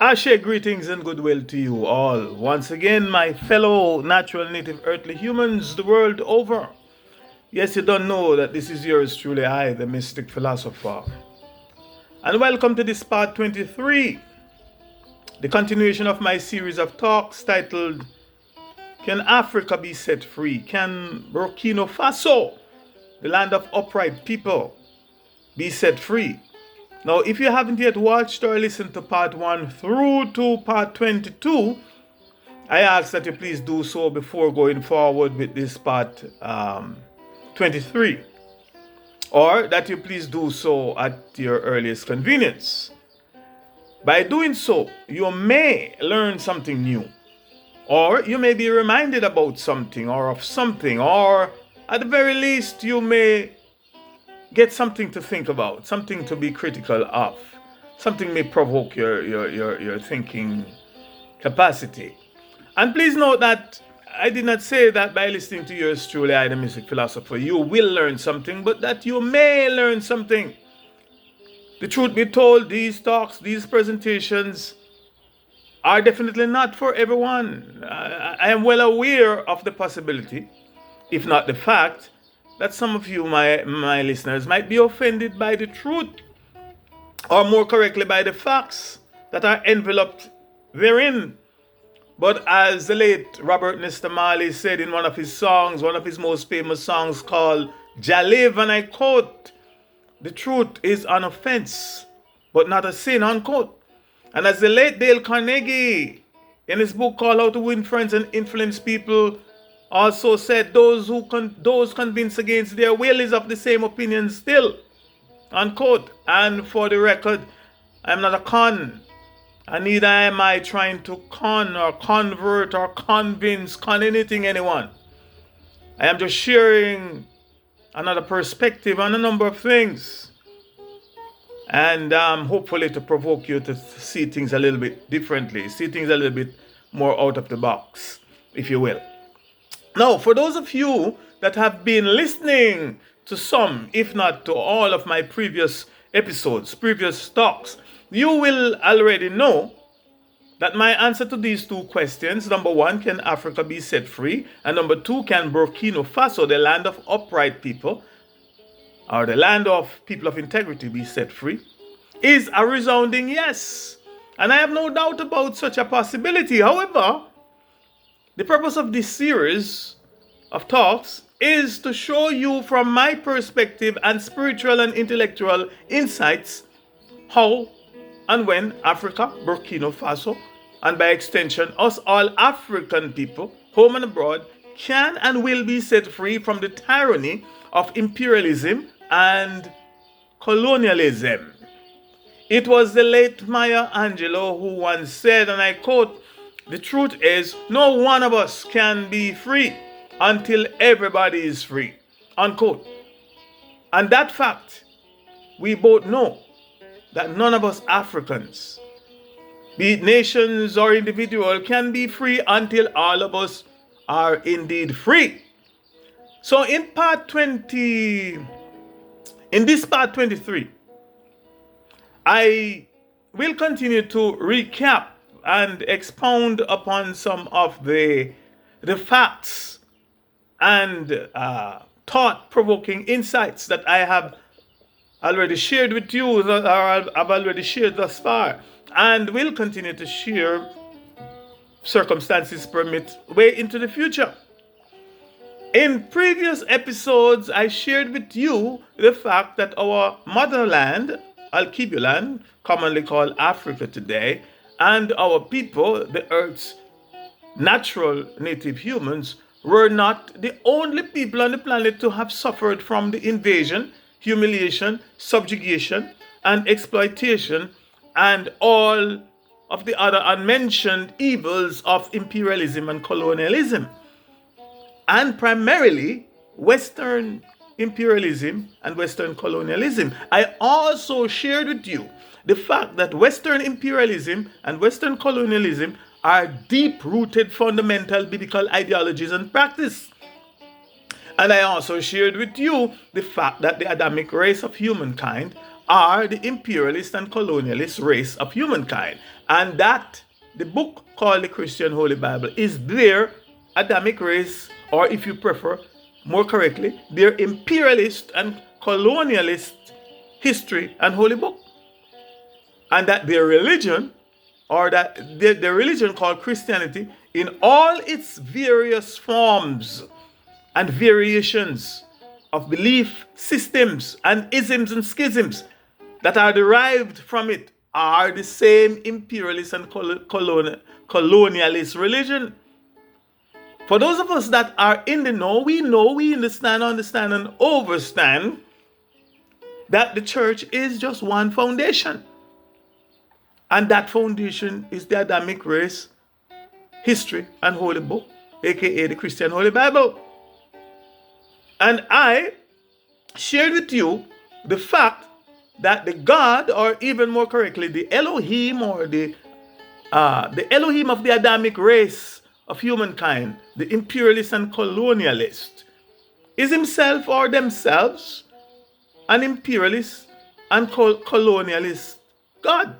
I share greetings and goodwill to you all. Once again, my fellow natural native earthly humans the world over. Yes, you don't know that this is yours truly, I, the Mystic Philosopher. And welcome to this part 23, the continuation of my series of talks titled, Can Africa Be Set Free? Can Burkina Faso, the land of upright people, be set free? Now, if you haven't yet watched or listened to part 1 through to part 22, I ask that you please do so before going forward with this part 23. Or that you please do so at your earliest convenience. By doing so, you may learn something new. Or you may be reminded about something or of something. Or at the very least, you may get something to think about, something to be critical of. Something may provoke your thinking capacity. And please note that I did not say that by listening to yours truly, I, the Mystic Philosopher, you will learn something, but that you may learn something. The truth be told, these talks, these presentations are definitely not for everyone. I am well aware of the possibility, if not the fact, that some of you, my listeners, might be offended by the truth, or more correctly, by the facts that are enveloped therein. But as the late Robert Nesta Marley said in one of his songs, one of his most famous songs called Jaliv, and I quote, "The truth is an offense, but not a sin," unquote. And as the late Dale Carnegie, in his book called How to Win Friends and Influence People, also said, those convinced against their will is of the same opinion still, unquote. And for the record, I'm not a con, and neither am I trying to con or convert or convince, anything, anyone. I am just sharing another perspective on a number of things, and hopefully to provoke you to see things a little bit differently, see things a little bit more out of the box, if you will. Now, for those of you that have been listening to some, if not to all of my previous episodes, previous talks, you will already know that my answer to these two questions, number one, can Africa be set free? And number two, can Burkina Faso, the land of upright people, or the land of people of integrity, be set free? Is a resounding yes. And I have no doubt about such a possibility. However, the purpose of this series of talks is to show you from my perspective and spiritual and intellectual insights how and when Africa, Burkina Faso, and by extension us all African people, home and abroad, can and will be set free from the tyranny of imperialism and colonialism. It was the late Maya Angelou who once said, and I quote, "The truth is, no one of us can be free until everybody is free," unquote. And that fact, we both know that none of us Africans, be it nations or individual, can be free until all of us are indeed free. So in this part 23, I will continue to recap and expound upon some of the facts and thought-provoking insights that I have already shared with you, or I've already shared thus far, and will continue to share, circumstances permit, way into the future. In previous episodes, I shared with you the fact that our motherland, Alkebulan, commonly called Africa today, and our people, the Earth's natural native humans, were not the only people on the planet to have suffered from the invasion, humiliation, subjugation, and exploitation, and all of the other unmentioned evils of imperialism and colonialism. And primarily, Western imperialism and Western colonialism. I also shared with you the fact that Western imperialism and Western colonialism are deep-rooted fundamental biblical ideologies and practice. And I also shared with you the fact that the Adamic race of humankind are the imperialist and colonialist race of humankind. And that the book called the Christian Holy Bible is their Adamic race, or if you prefer, more correctly, their imperialist and colonialist history and holy book. And that their religion, or that their religion called Christianity, in all its various forms and variations of belief systems and isms and schisms that are derived from it, are the same imperialist and colonialist religion. For those of us that are in the know, we understand, and overstand that the church is just one foundation. And that foundation is the Adamic race, history, and holy book, aka the Christian Holy Bible. And I shared with you the fact that the God, or even more correctly, the Elohim, or the Elohim of the Adamic race of humankind, the imperialist and colonialist, is himself or themselves an imperialist and colonialist God.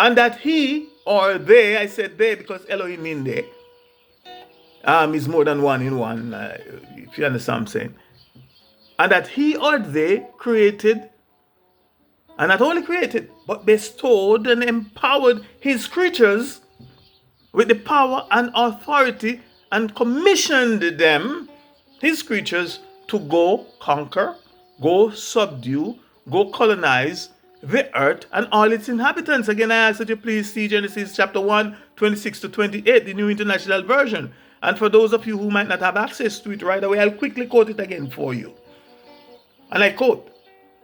And that he or they, I said they because Elohim means they, is more than one in one, if you understand what I'm saying. And that he or they created, and not only created, but bestowed and empowered his creatures with the power and authority, and commissioned them, his creatures, to go conquer, go subdue, go colonize the earth and all its inhabitants. Again, I ask that you please see Genesis chapter 1, 26 to 28, the New International Version. And for those of you who might not have access to it right away, I'll quickly quote it again for you. And I quote,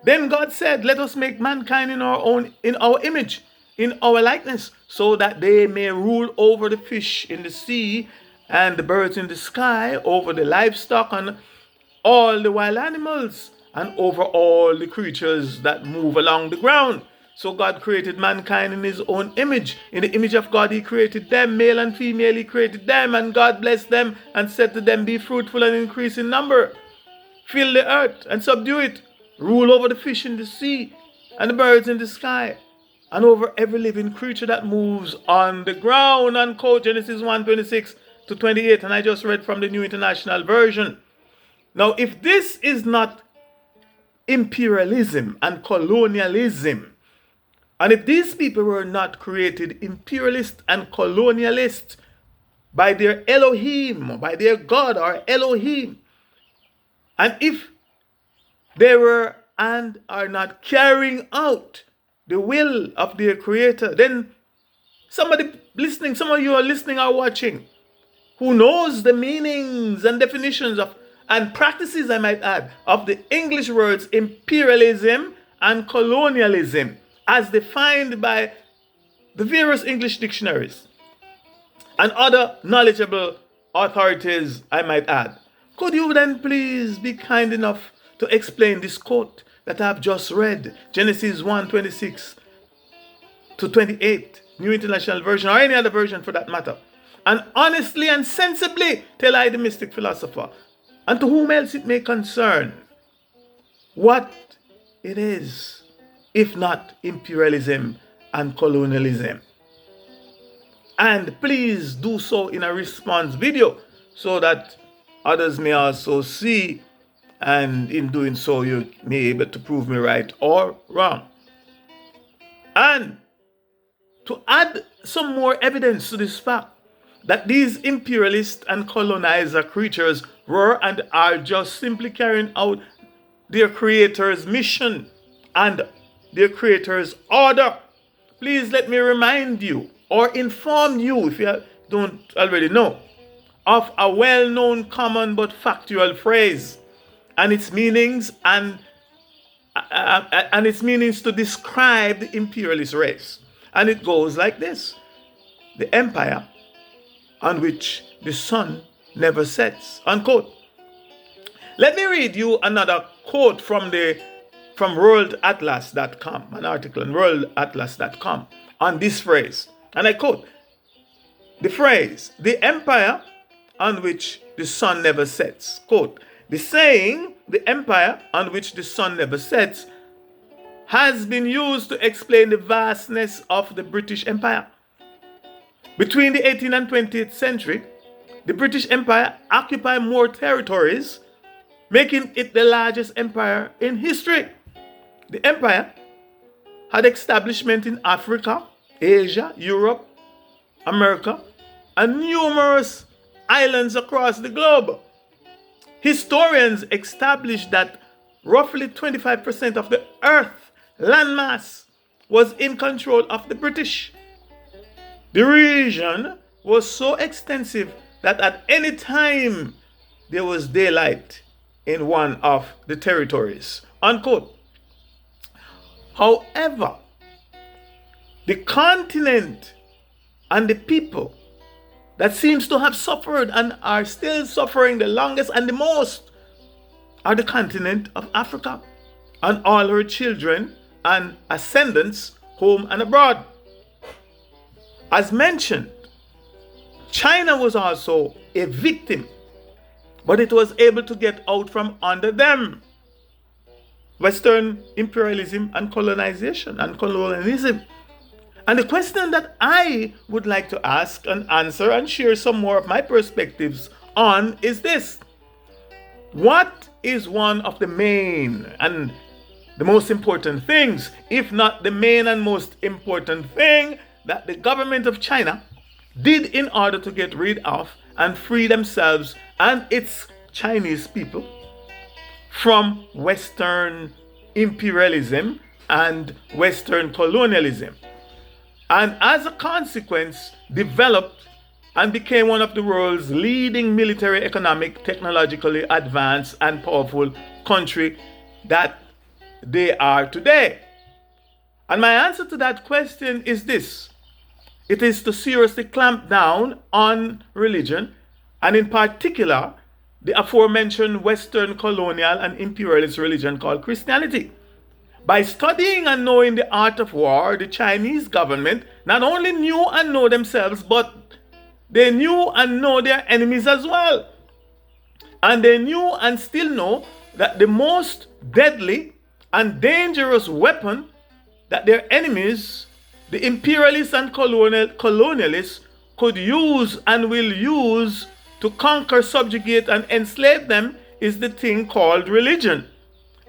"Then God said, let us make mankind in our image, in our likeness, so that they may rule over the fish in the sea and the birds in the sky, over the livestock and all the wild animals, and over all the creatures that move along the ground." So God created mankind in his own image. In the image of God he created them, male and female he created them, and God blessed them and said to them, "Be fruitful and increase in number. Fill the earth and subdue it. Rule over the fish in the sea and the birds in the sky, and over every living creature that moves on the ground." Unquote, Genesis 1, 26 to 28. And I just read from the New International Version. Now, if this is not imperialism and colonialism, and if these people were not created imperialist and colonialist by their Elohim, by their God or Elohim, and if they were and are not carrying out the will of their creator, then somebody listening, some of you are listening or watching, who knows the meanings and definitions of, and practices, I might add, of the English words imperialism and colonialism as defined by the various English dictionaries and other knowledgeable authorities, I might add, could you then please be kind enough to explain this quote that I've just read, Genesis 1, 26 to 28, New International Version, or any other version for that matter, and honestly and sensibly tell I, the Mystic Philosopher, and to whom else it may concern, what it is, if not imperialism and colonialism. And please do so in a response video so that others may also see, and in doing so you may be able to prove me right or wrong. And to add some more evidence to this fact that these imperialist and colonizer creatures were and are just simply carrying out their creator's mission and their creator's order, please let me remind you or inform you, if you don't already know, of a well-known common but factual phrase and its meanings and its meanings to describe the imperialist race. And it goes like this: the empire on which the sun never sets. Unquote. Let me read you another quote from worldatlas.com, an article on worldatlas.com on this phrase. And I quote the phrase, "the empire on which the sun never sets." Quote, "The saying, the empire on which the sun never sets, has been used to explain the vastness of the British Empire. Between the 18th and 20th century, the British Empire occupied more territories, making it the largest empire in history. The empire had establishment in Africa, Asia, Europe, America, and numerous islands across the globe. Historians established that roughly 25% of the Earth landmass was in control of the British. The region was so extensive that at any time there was daylight in one of the territories. Unquote. However, the continent and the people that seems to have suffered and are still suffering the longest and the most are the continent of Africa and all her children and ascendants home and abroad. As mentioned, China was also a victim, but it was able to get out from under them. Western imperialism and colonization and colonialism. And the question that I would like to ask and answer and share some more of my perspectives on is this. What is one of the main and the most important things, if not the main and most important thing, that the government of China did in order to get rid of and free themselves and its Chinese people from Western imperialism and Western colonialism? And as a consequence, developed and became one of the world's leading military, economic, technologically advanced and powerful country that they are today. And my answer to that question is this. It is to seriously clamp down on religion, and in particular, the aforementioned Western colonial and imperialist religion called Christianity. By studying and knowing the art of war, the Chinese government not only knew and know themselves, but they knew and know their enemies as well. And they knew and still know that the most deadly and dangerous weapon that their enemies, the imperialists and colonialists, could use and will use to conquer, subjugate, and enslave them is the thing called religion.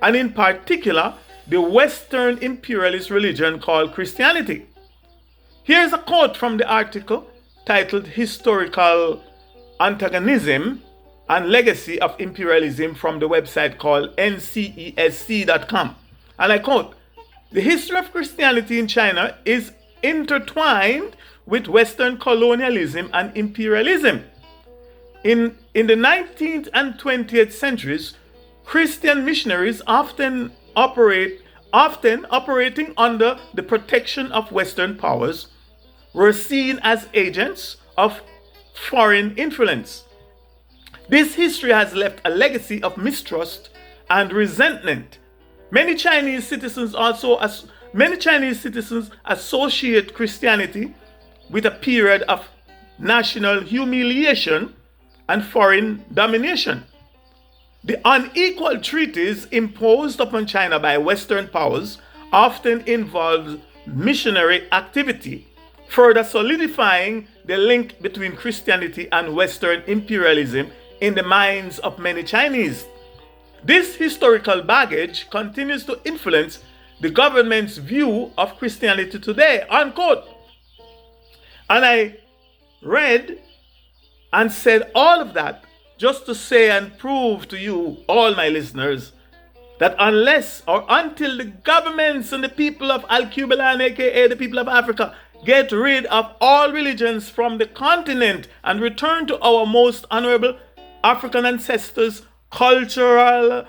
And in particular, the Western imperialist religion called Christianity. Here's a quote from the article titled Historical Antagonism and Legacy of Imperialism from the website called ncesc.com. And I quote, "The history of Christianity in China is intertwined with Western colonialism and imperialism. In the 19th and 20th centuries, Christian missionaries often operating under the protection of Western powers, were seen as agents of foreign influence. This history has left a legacy of mistrust and resentment. Many Chinese citizens associate Christianity with a period of national humiliation and foreign domination. The unequal treaties imposed upon China by Western powers often involved missionary activity, further solidifying the link between Christianity and Western imperialism in the minds of many Chinese. This historical baggage continues to influence the government's view of Christianity today," unquote. And I read and said all of that just to say and prove to you, all my listeners, that unless or until the governments and the people of Al-Qubelan, aka the people of Africa, get rid of all religions from the continent and return to our most honorable African ancestors' cultural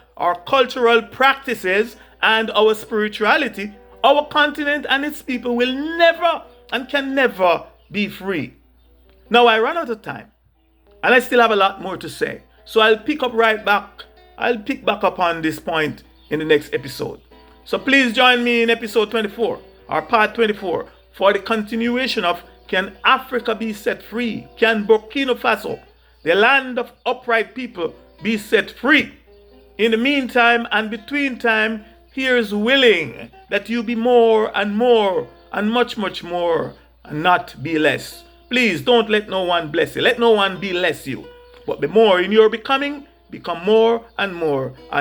practices and our spirituality, our continent and its people will never and can never be free. Now I run out of time, and I still have a lot more to say. So I'll pick back up on this point in the next episode. So please join me in episode 24, or part 24, for the continuation of Can Africa Be Set Free? Can Burkina Faso, the land of upright people, be set free? In the meantime and between time, He is willing that you be more and much, much more and not be less. Please don't let no one bless you. Let no one be less you. But the more in your becoming, become more and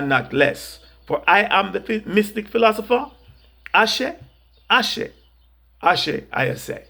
not less. For I am the mystic philosopher. Ashe, Ashe, Ashe, I say.